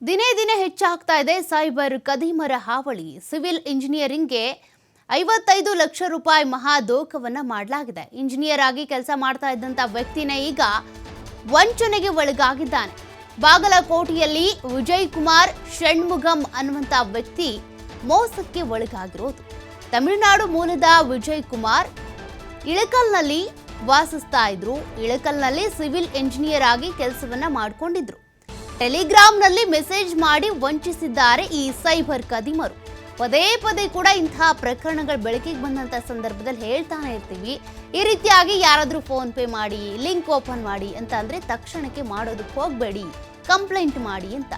ದಿನೇ ದಿನೇ ಹೆಚ್ಚಾಗ್ತಾ ಇದೆ ಸೈಬರ್ ಕದೀಮರ ಹಾವಳಿ. ಸಿವಿಲ್ ಇಂಜಿನಿಯರಿಂಗ್ಗೆ 55 ಲಕ್ಷ ರೂಪಾಯಿ ಮಹಾದೋಖವನ್ನು ಮಾಡಲಾಗಿದೆ. ಇಂಜಿನಿಯರ್ ಆಗಿ ಕೆಲಸ ಮಾಡ್ತಾ ಇದ್ದಂಥ ವ್ಯಕ್ತಿನೇ ಈಗ ವಂಚನೆಗೆ ಒಳಗಾಗಿದ್ದಾನೆ. ಬಾಗಲಕೋಟೆಯಲ್ಲಿ ವಿಜಯ್ ಕುಮಾರ್ ಷಣ್ಮುಗಂ ಅನ್ನುವಂಥ ವ್ಯಕ್ತಿ ಮೋಸಕ್ಕೆ ಒಳಗಾಗಿರೋದು. ತಮಿಳುನಾಡು ಮೂಲದ ವಿಜಯ್ ಕುಮಾರ್ ಇಳಕಲ್ನಲ್ಲಿ ವಾಸಿಸ್ತಾ ಇದ್ರು. ಇಳಕಲ್ನಲ್ಲಿ ಸಿವಿಲ್ ಇಂಜಿನಿಯರ್ ಆಗಿ ಕೆಲಸವನ್ನ ಮಾಡಿಕೊಂಡಿದ್ರು. ಟೆಲಿಗ್ರಾಮ್ನಲ್ಲಿ ಮೆಸೇಜ್ ಮಾಡಿ ವಂಚಿಸಿದ್ದಾರೆ ಈ ಸೈಬರ್ ಕದೀಮರು. ಪದೇ ಪದೇ ಕೂಡ ಇಂತಹ ಪ್ರಕರಣಗಳು ಬೆಳಕಿಗೆ ಬಂದಂಥ ಸಂದರ್ಭದಲ್ಲಿ ಹೇಳ್ತಾನೆ ಇರ್ತೀವಿ, ಈ ರೀತಿಯಾಗಿ ಯಾರಾದರೂ ಫೋನ್ ಪೇ ಮಾಡಿ, ಲಿಂಕ್ ಓಪನ್ ಮಾಡಿ ಅಂತ ಅಂದರೆ ತಕ್ಷಣಕ್ಕೆ ಮಾಡೋದಕ್ಕೆ ಹೋಗಬೇಡಿ, ಕಂಪ್ಲೇಂಟ್ ಮಾಡಿ ಅಂತ.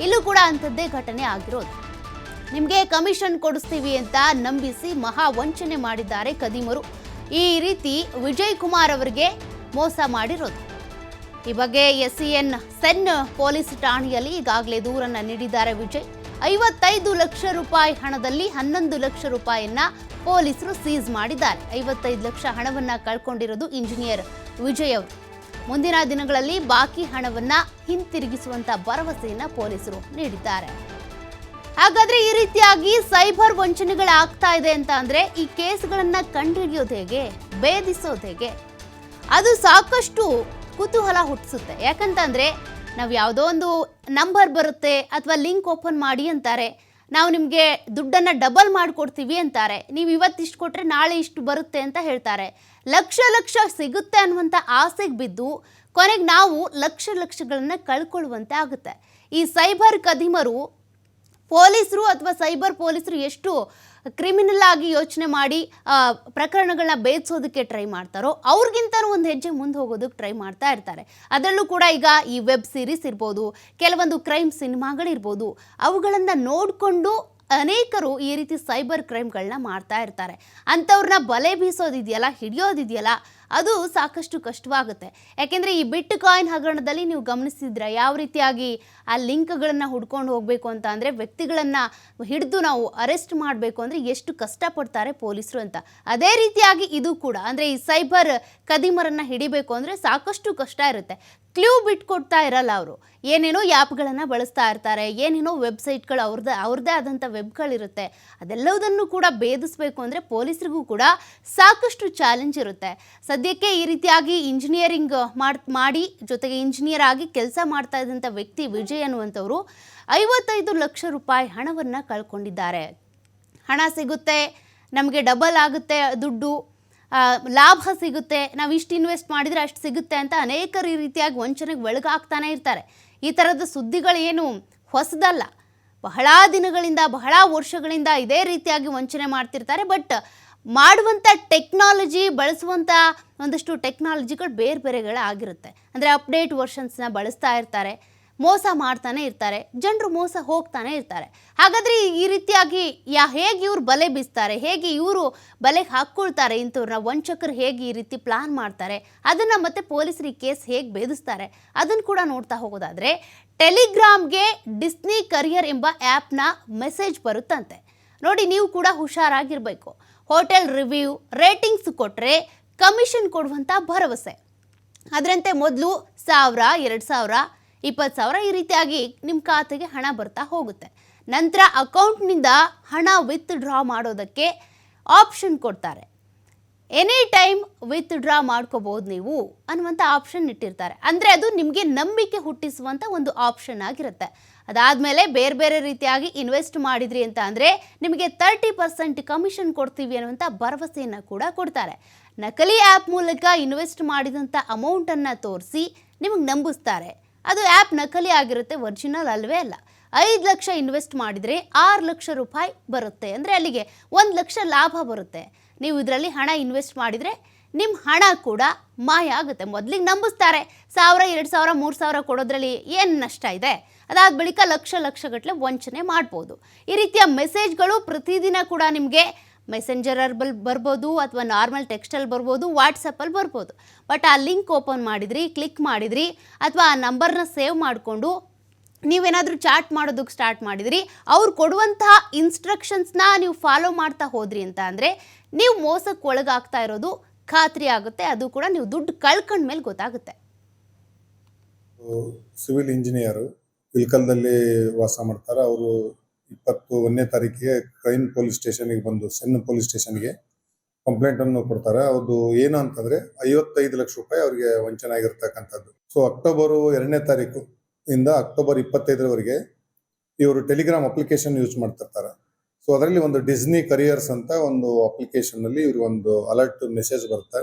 ಇಲ್ಲೂ ಕೂಡ ಅಂಥದ್ದೇ ಘಟನೆ ಆಗಿರೋದು. ನಿಮಗೆ ಕಮಿಷನ್ ಕೊಡಿಸ್ತೀವಿ ಅಂತ ನಂಬಿಸಿ ಮಹಾ ವಂಚನೆ ಮಾಡಿದ್ದಾರೆ ಕದೀಮರು. ಈ ರೀತಿ ವಿಜಯ್ ಕುಮಾರ್ ಅವರಿಗೆ ಮೋಸ ಮಾಡಿರೋದು. ಈ ಬಗ್ಗೆ SCN ಸೆನ್ ಪೊಲೀಸ್ ಠಾಣೆಯಲ್ಲಿ ಈಗಾಗಲೇ ದೂರನ್ನು ನೀಡಿದ್ದಾರೆ ವಿಜಯ್. 55 ಲಕ್ಷ ರೂಪಾಯಿ ಹಣದಲ್ಲಿ 11 ಲಕ್ಷ ರೂಪಾಯಿಯನ್ನ ಪೊಲೀಸರು ಸೀಸ್ ಮಾಡಿದ್ದಾರೆ. 55 ಲಕ್ಷ ಹಣವನ್ನ ಕಳ್ಕೊಂಡಿರೋದು ಇಂಜಿನಿಯರ್ ವಿಜಯ್ ಅವರು. ಮುಂದಿನ ದಿನಗಳಲ್ಲಿ ಬಾಕಿ ಹಣವನ್ನ ಹಿಂತಿರುಗಿಸುವಂತ ಭರವಸೆಯನ್ನ ಪೊಲೀಸರು ನೀಡಿದ್ದಾರೆ. ಹಾಗಾದ್ರೆ ಈ ರೀತಿಯಾಗಿ ಸೈಬರ್ ವಂಚನೆಗಳಾಗ್ತಾ ಇದೆ ಅಂತ ಅಂದ್ರೆ ಈ ಕೇಸ್ಗಳನ್ನ ಕಂಡುಹಿಡಿಯೋದು ಹೇಗೆ, ಭೇದಿಸೋದು ಹೇಗೆ, ಅದು ಸಾಕಷ್ಟು ಕುತೂಹಲ ಹುಟ್ಟಿಸುತ್ತೆ. ಯಾಕಂತಂದ್ರೆ ನಾವು ಯಾವುದೋ ಒಂದು ನಂಬರ್ ಬರುತ್ತೆ ಅಥವಾ ಲಿಂಕ್ ಓಪನ್ ಮಾಡಿ ಅಂತಾರೆ, ನಾವು ನಿಮಗೆ ದುಡ್ಡನ್ನು ಡಬಲ್ ಮಾಡಿಕೊಡ್ತೀವಿ ಅಂತಾರೆ, ನೀವು ಇವತ್ತಿಷ್ಟು ಕೊಟ್ಟರೆ ನಾಳೆ ಇಷ್ಟು ಬರುತ್ತೆ ಅಂತ ಹೇಳ್ತಾರೆ. ಲಕ್ಷ ಲಕ್ಷ ಸಿಗುತ್ತೆ ಅನ್ನುವಂಥ ಆಸೆಗೆ ಬಿದ್ದು ಕೊನೆಗೆ ನಾವು ಲಕ್ಷಗಳನ್ನು ಕಳ್ಕೊಳ್ಳುವಂತೆ ಆಗುತ್ತೆ. ಈ ಸೈಬರ್ ಕದೀಮರು ಪೊಲೀಸರು ಅಥವಾ ಸೈಬರ್ ಪೊಲೀಸರು ಎಷ್ಟು ಕ್ರಿಮಿನಲ್ ಆಗಿ ಯೋಚನೆ ಮಾಡಿ ಪ್ರಕರಣಗಳನ್ನ ಭೇದಿಸೋದಕ್ಕೆ ಟ್ರೈ ಮಾಡ್ತಾರೋ ಅವ್ರಿಗಿಂತನೂ ಒಂದು ಹೆಜ್ಜೆ ಮುಂದೆ ಹೋಗೋದಕ್ಕೆ ಟ್ರೈ ಮಾಡ್ತಾ ಇರ್ತಾರೆ. ಅದರಲ್ಲೂ ಕೂಡ ಈಗ ಈ ವೆಬ್ ಸೀರೀಸ್ ಇರ್ಬೋದು, ಕೆಲವೊಂದು ಕ್ರೈಮ್ ಸಿನಿಮಾಗಳಿರ್ಬೋದು, ಅವುಗಳನ್ನು ನೋಡಿಕೊಂಡು ಅನೇಕರು ಈ ರೀತಿ ಸೈಬರ್ ಕ್ರೈಮ್ಗಳನ್ನ ಮಾಡ್ತಾ ಇರ್ತಾರೆ. ಅಂಥವ್ರನ್ನ ಬಲೆ ಬೀಸೋದಿದೆಯಲ್ಲ, ಹಿಡಿಯೋದಿದೆಯಲ್ಲ, ಅದು ಸಾಕಷ್ಟು ಕಷ್ಟವಾಗುತ್ತೆ. ಯಾಕೆಂದರೆ ಈ ಬಿಟ್ ಕಾಯಿನ್ ಹಗರಣದಲ್ಲಿ ನೀವು ಗಮನಿಸಿದ್ರೆ ಯಾವ ರೀತಿಯಾಗಿ ಆ ಲಿಂಕ್ಗಳನ್ನು ಹುಡ್ಕೊಂಡು ಹೋಗಬೇಕು ಅಂತ ಅಂದರೆ ವ್ಯಕ್ತಿಗಳನ್ನು ಹಿಡಿದು ನಾವು ಅರೆಸ್ಟ್ ಮಾಡಬೇಕು ಅಂದರೆ ಎಷ್ಟು ಕಷ್ಟಪಡ್ತಾರೆ ಪೊಲೀಸರು ಅಂತ. ಅದೇ ರೀತಿಯಾಗಿ ಇದು ಕೂಡ ಅಂದರೆ ಈ ಸೈಬರ್ ಕದೀಮರನ್ನು ಹಿಡಿಬೇಕು ಅಂದರೆ ಸಾಕಷ್ಟು ಕಷ್ಟ ಇರುತ್ತೆ. ಕ್ಲೂ ಬಿಟ್ಕೊಡ್ತಾ ಇರಲ್ಲ ಅವರು. ಏನೇನೋ ಆ್ಯಪ್ಗಳನ್ನು ಬಳಸ್ತಾ ಇರ್ತಾರೆ, ಏನೇನೋ ವೆಬ್ಸೈಟ್ಗಳು ಅವ್ರದ್ದೇ ಆದಂಥ ವೆಬ್ಗಳಿರುತ್ತೆ. ಅದೆಲ್ಲದನ್ನು ಕೂಡ ಭೇದಿಸಬೇಕು ಅಂದರೆ ಪೊಲೀಸರಿಗೂ ಕೂಡ ಸಾಕಷ್ಟು ಚಾಲೆಂಜ್ ಇರುತ್ತೆ. ಸದ್ಯಕ್ಕೆ ಈ ರೀತಿಯಾಗಿ ಇಂಜಿನಿಯರಿಂಗ್ ಮಾಡಿ ಜೊತೆಗೆ ಇಂಜಿನಿಯರ್ ಆಗಿ ಕೆಲಸ ಮಾಡ್ತಾ ಇದ್ದಂಥ ವ್ಯಕ್ತಿ ವಿಜಯ್ ಅನ್ನುವಂಥವ್ರು 55 ಲಕ್ಷ ರೂಪಾಯಿ ಹಣವನ್ನು ಕಳ್ಕೊಂಡಿದ್ದಾರೆ. ಹಣ ಸಿಗುತ್ತೆ, ನಮಗೆ ಡಬಲ್ ಆಗುತ್ತೆ ದುಡ್ಡು, ಲಾಭ ಸಿಗುತ್ತೆ, ನಾವು ಇಷ್ಟು ಇನ್ವೆಸ್ಟ್ ಮಾಡಿದರೆ ಅಷ್ಟು ಸಿಗುತ್ತೆ ಅಂತ ಅನೇಕರು ಈ ರೀತಿಯಾಗಿ ವಂಚನೆಗೆ ಒಳಗಾಗ್ತಾನೆ ಇರ್ತಾರೆ. ಈ ಥರದ ಸುದ್ದಿಗಳೇನು ಹೊಸದಲ್ಲ. ಬಹಳ ದಿನಗಳಿಂದ, ಬಹಳ ವರ್ಷಗಳಿಂದ ಇದೇ ರೀತಿಯಾಗಿ ವಂಚನೆ ಮಾಡ್ತಿರ್ತಾರೆ. ಬಟ್ ಮಾಡುವಂಥ ಟೆಕ್ನಾಲಜಿ, ಬಳಸುವಂಥ ಒಂದಷ್ಟು ಟೆಕ್ನಾಲಜಿಗಳು ಬೇರೆ ಬೇರೆಗಳಾಗಿರುತ್ತೆ. ಅಂದರೆ ಅಪ್ಡೇಟ್ ವರ್ಷನ್ಸ್ನ ಬಳಸ್ತಾ ಇರ್ತಾರೆ, ಮೋಸ ಮಾಡ್ತಾನೆ ಇರ್ತಾರೆ, ಜನರು ಮೋಸ ಹೋಗ್ತಾನೆ ಇರ್ತಾರೆ. ಹಾಗಾದರೆ ಈ ರೀತಿಯಾಗಿ ಹೇಗೆ ಇವರು ಬಲೆ ಬೀಸ್ತಾರೆ, ಹೇಗೆ ಇವರು ಬಲೆಗೆ ಹಾಕ್ಕೊಳ್ತಾರೆ, ಇಂಥವ್ರನ್ನ ವಂಚಕರು ಹೇಗೆ ಈ ರೀತಿ ಪ್ಲಾನ್ ಮಾಡ್ತಾರೆ, ಅದನ್ನು ಮತ್ತೆ ಪೊಲೀಸರು ಈ ಕೇಸ್ ಹೇಗೆ ಭೇದಿಸ್ತಾರೆ ಅದನ್ನು ಕೂಡ ನೋಡ್ತಾ ಹೋಗೋದಾದರೆ, ಟೆಲಿಗ್ರಾಮ್ಗೆ ಡಿಸ್ನಿ ಕರಿಯರ್ ಎಂಬ ಆ್ಯಪ್ನ ಮೆಸೇಜ್ ಬರುತ್ತಂತೆ. ನೋಡಿ, ನೀವು ಕೂಡ ಹುಷಾರಾಗಿರಬೇಕು. ಹೋಟೆಲ್ ರಿವ್ಯೂ, ರೇಟಿಂಗ್ಸ್ ಕೊಟ್ಟರೆ ಕಮಿಷನ್ ಕೊಡುವಂಥ ಭರವಸೆ. ಅದರಂತೆ ಮೊದಲು 1000, 2000, 20,000 ಈ ರೀತಿಯಾಗಿ ನಿಮ್ಮ ಖಾತೆಗೆ ಹಣ ಬರ್ತಾ ಹೋಗುತ್ತೆ. ನಂತರ ಅಕೌಂಟ್ನಿಂದ ಹಣ ವಿತ್ಡ್ರಾ ಮಾಡೋದಕ್ಕೆ ಆಪ್ಷನ್ ಕೊಡ್ತಾರೆ. ಎನಿ ಟೈಮ್ ವಿತ್ಡ್ರಾ ಮಾಡ್ಕೋಬೋದು ನೀವು ಅನ್ನುವಂಥ ಆಪ್ಷನ್ ಇಟ್ಟಿರ್ತಾರೆ. ಅಂದರೆ ಅದು ನಿಮಗೆ ನಂಬಿಕೆ ಹುಟ್ಟಿಸುವಂಥ ಒಂದು ಆಪ್ಷನ್ ಆಗಿರುತ್ತೆ. ಅದಾದಮೇಲೆ ಬೇರೆ ಬೇರೆ ರೀತಿಯಾಗಿ ಇನ್ವೆಸ್ಟ್ ಮಾಡಿದ್ರಿ ಅಂತ ಅಂದರೆ ನಿಮಗೆ 30% ಕಮಿಷನ್ ಕೊಡ್ತೀವಿ ಅನ್ನುವಂಥ ಭರವಸೆಯನ್ನು ಕೂಡ ಕೊಡ್ತಾರೆ. ನಕಲಿ ಆ್ಯಪ್ ಮೂಲಕ ಇನ್ವೆಸ್ಟ್ ಮಾಡಿದಂಥ ಅಮೌಂಟನ್ನು ತೋರಿಸಿ ನಿಮಗೆ ನಂಬಿಸ್ತಾರೆ. ಅದು ಆ್ಯಪ್ ನಕಲಿ ಆಗಿರುತ್ತೆ, ಒರಿಜಿನಲ್ ಅಲ್ವೇ ಅಲ್ಲ. 5 ಲಕ್ಷ ಇನ್ವೆಸ್ಟ್ ಮಾಡಿದರೆ 6 ಲಕ್ಷ ರೂಪಾಯಿ ಬರುತ್ತೆ. ಅಂದರೆ ಅಲ್ಲಿಗೆ 1 ಲಕ್ಷ ಲಾಭ ಬರುತ್ತೆ. ನೀವು ಇದರಲ್ಲಿ ಹಣ ಇನ್ವೆಸ್ಟ್ ಮಾಡಿದರೆ ನಿಮ್ಮ ಹಣ ಕೂಡ ಮಾಯ ಆಗುತ್ತೆ. ಮೊದಲಿಗೆ ನಂಬಿಸ್ತಾರೆ, 1000, 2000, 3000 ಕೊಡೋದ್ರಲ್ಲಿ ಏನು ನಷ್ಟ ಇದೆ? ಅದಾದ ಬಳಿಕ ಲಕ್ಷಗಟ್ಟಲೆ ವಂಚನೆ ಮಾಡ್ಬೋದು. ಈ ರೀತಿಯ ಮೆಸೇಜ್ಗಳು ಪ್ರತಿದಿನ ಕೂಡ ನಿಮಗೆ ಮೆಸೆಂಜರಲ್ಲಿ ಬರ್ಬೋದು, ಅಥವಾ ನಾರ್ಮಲ್ ಟೆಕ್ಸ್ಟಲ್ಲಿ ಬರ್ಬೋದು, ವಾಟ್ಸಪ್ಪಲ್ಲಿ ಬರ್ಬೋದು. ಬಟ್ ಆ ಲಿಂಕ್ ಓಪನ್ ಮಾಡಿದ್ರಿ, ಕ್ಲಿಕ್ ಮಾಡಿದ್ರಿ, ಅಥವಾ ಆ ನಂಬರ್ನ ಸೇವ್ ಮಾಡಿಕೊಂಡು ನೀವೇನಾದರೂ ಚಾಟ್ ಮಾಡೋದಕ್ಕೆ ಸ್ಟಾರ್ಟ್ ಮಾಡಿದ್ರಿ, ಅವ್ರು ಕೊಡುವಂತಹ ಇನ್ಸ್ಟ್ರಕ್ಷನ್ಸ್ನ ನೀವು ಫಾಲೋ ಮಾಡ್ತಾ ಹೋದ್ರಿ ಅಂತ ಅಂದರೆ ನೀವು ಮೋಸಕ್ಕೆ ಒಳಗಾಗ್ತಾ ಇರೋದು ಖಾತ್ರಿ ಆಗುತ್ತೆ. ಅದು ಕೂಡ ನೀವು ದುಡ್ಡು ಕಳ್ಕೊಂಡ ಮೇಲೆ ಗೊತ್ತಾಗುತ್ತೆ. ಸಿವಿಲ್ ಇಂಜಿನಿಯರು ಇಲ್ಕಲ್ದಲ್ಲಿ ವಾಸ ಮಾಡ್ತಾರೆ. ಅವರು 21ನೇ ತಾರೀಕಿಗೆ ಕ್ರೈಮ್ ಪೊಲೀಸ್ ಸ್ಟೇಷನ್ಗೆ ಬಂದು ಸೆನ್ ಪೊಲೀಸ್ ಸ್ಟೇಷನ್ಗೆ ಕಂಪ್ಲೇಂಟ್ ಅನ್ನು ಕೊಡ್ತಾರೆ. ಅದು ಏನು ಅಂತಂದ್ರೆ 55 ಲಕ್ಷ ರೂಪಾಯಿ ಅವರಿಗೆ ವಂಚನೆ ಆಗಿರ್ತಕ್ಕಂಥದ್ದು. ಸೊ ಅಕ್ಟೋಬರ್ 2ನೇ ತಾರೀಕು ಇಂದ ಅಕ್ಟೋಬರ್ 25ರವರೆಗೆ ಇವರು ಟೆಲಿಗ್ರಾಮ್ ಅಪ್ಲಿಕೇಶನ್ ಯೂಸ್ ಮಾಡ್ತಿರ್ತಾರೆ. ಸೊ ಅದರಲ್ಲಿ ಒಂದು ಡಿಸ್ನಿ ಕರಿಯರ್ಸ್ ಅಂತ ಒಂದು ಅಪ್ಲಿಕೇಶನ್ ಅಲ್ಲಿ ಇವ್ರಿಗೆ ಒಂದು ಅಲರ್ಟ್ ಮೆಸೇಜ್ ಬರುತ್ತೆ.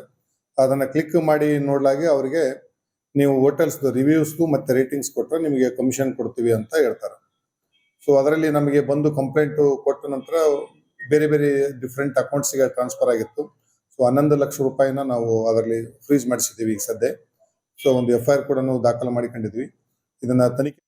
ಅದನ್ನ ಕ್ಲಿಕ್ ಮಾಡಿ ನೋಡ್ಲಾಗೆ ಅವರಿಗೆ ನೀವು ಹೋಟೆಲ್ಸ್ ರಿವ್ಯೂಸ್ ಮತ್ತೆ ರೇಟಿಂಗ್ಸ್ ಕೊಟ್ಟರೆ ನಿಮಗೆ ಕಮಿಷನ್ ಕೊಡ್ತೀವಿ ಅಂತ ಹೇಳ್ತಾರೆ. ಸೊ ಅದರಲ್ಲಿ ನಮಗೆ ಬಂದು ಕಂಪ್ಲೇಂಟ್ ಕೊಟ್ಟ ನಂತರ ಬೇರೆ ಬೇರೆ ಡಿಫ್ರೆಂಟ್ ಅಕೌಂಟ್ಸ್ಗೆ ಟ್ರಾನ್ಸ್ಫರ್ ಆಗಿತ್ತು. ಸೊ 11 ಲಕ್ಷ ರೂಪಾಯಿನ ನಾವು ಅದರಲ್ಲಿ ಫ್ರೀಸ್ ಮಾಡಿಸಿದ್ದೀವಿ ಈಗ ಸದ್ಯ. ಸೊ ಒಂದು FIR ಕೂಡ ನಾವು ದಾಖಲು ಮಾಡಿಕೊಂಡಿದ್ವಿ. ಇದನ್ನ ತನಿಖೆ